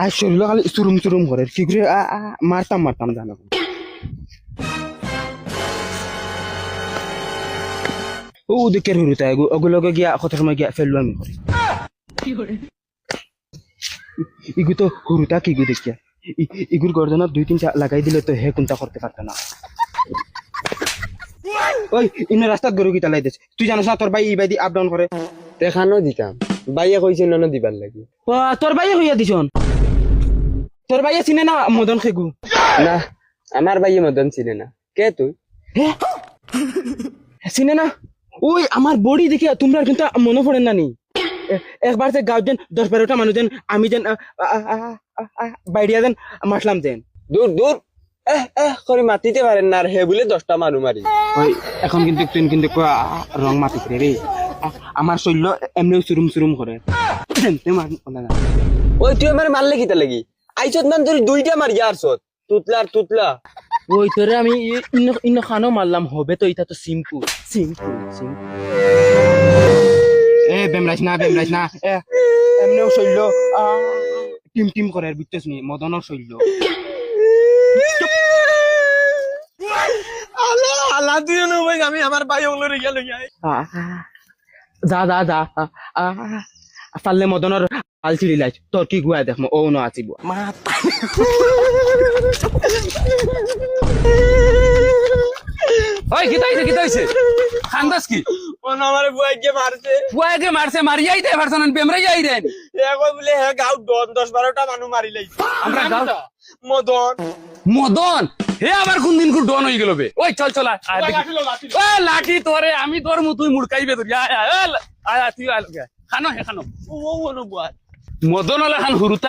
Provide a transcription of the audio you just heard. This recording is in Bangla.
আর শরীর খালি চুরুম চুরুম করে কি করে মারতাম জানো ও দেখে হুরুতা ওগুলোকে গিয়া কত সময় গিয়া ফেললো আমি করে ইগু তো হুরুতা কি গু দেখিয়া ইগুর গর্দনা 2-3 লাগাই দিলে তো হে কোনটা করতে পারত না ওই ইনে রাস্তাত গরু গিতা লাই দিস তুই জানিস না তোর ভাই এই বাইদি আপ ডাউন করে দেখানো দিতাম বাইয়া কইছে নন দিবার লাগি তোর ভাইয়ে হইয়া দিছন তোর ভাইয়ে চিনে না মদন খেগু না আমার বাইয়ে মদন চিনে না কে তুই হে চিনে না ওই আমার বডি দেখে তোমরা কিন্তু মনে পড়ে না নি একবার যে গাঁও যেন 10-12টা মানুষ যেন আমি যেন বাইরিয়া যেন মারলাম যেন দূর দূর করে মাতিতে পারেন না আর হে বলে 10টা মানু মারি ওই এখন কিন্তু তুই কিন্তু রং মাতিস রে আমার শৈল্য এমনি চুরুম করে ওই তুই আমার মারলে কিতা লাগি আইছত মান তোর 2টা মারি আরছত তুতলা ওই তোরে আমি ইন্ন খানো মারলাম হবে তো এটা তো সিম্পল বেমরাইস না এমনিও শৈল্য টিম করে বুঝতেছ নি মদনের শৈল্য আল্লাহ তুই নই আমি আমার ভাই ওগুলো রেখে লই যা পারলে মদনের আল ছিড়ি লাইছ তোর কি গুয়া দেখ ও ন আছিব ওই কিতা হইছে খান্দাস কি কোন আমার বুয়াইকে মারছে বুয়াকে মারছে মারিয়াই দে ভার্সন বেমরাই যাই দেন এখন বলে হে গাঁও 10-12টা মানু মারি লাইছে আমরা গাঁও মদন হে আবার কোন দিন কোন ডন হই গেল বে ওই চল ওই লাঠি তোরে আমি তোর মুতুই মুড়কাইবে ধরি আয় তুই আয় খানো হে খানো ও বুয়া মদন হলে খান হুরুতা